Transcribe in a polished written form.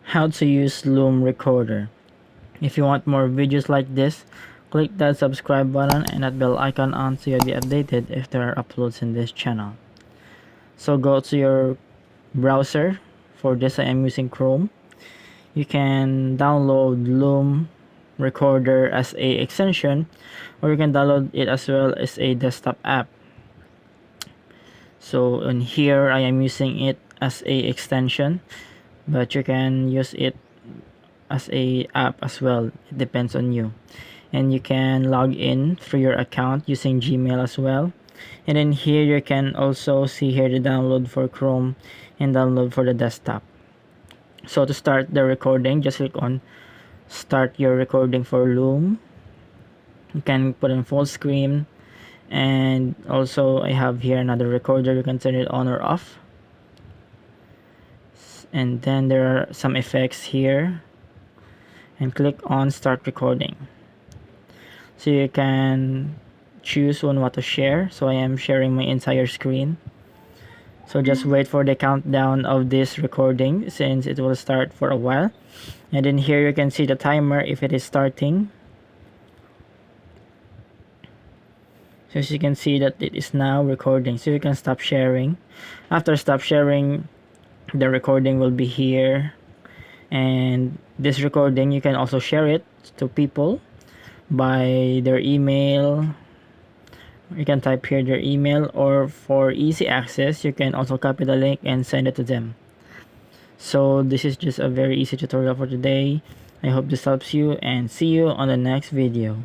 how to use Loom Recorder. If you want more videos like this, click that subscribe button and that bell icon on so you'll be updated if there are uploads in this channel. So go to your browser. For this I am using Chrome. You can download Loom Recorder as a extension, or you can download it as well as a desktop app. So in here I am using it as a extension, but you can use it as a app as well. It depends on you. And you can log in through your account using Gmail as well. And then here you can also see here the download for Chrome and download for the desktop. So to start the recording, just click on start your recording for Loom. You can put in full screen, and also I have here another recorder. You can turn it on or off. And then there are some effects here, and click on start recording. So you can choose on what to share. So I am sharing my entire screen. So just wait for the countdown of this recording since it will start for a while. And then here you can see the timer if it is starting. So as you can see that it is now recording, so you can stop sharing. After stop sharing, the recording will be here, and this recording you can also share it to people by their email. You can type here their email, or for easy access you can also copy the link and send it to them. So this is just a very easy tutorial for today. I hope this helps you, and see you on the next video.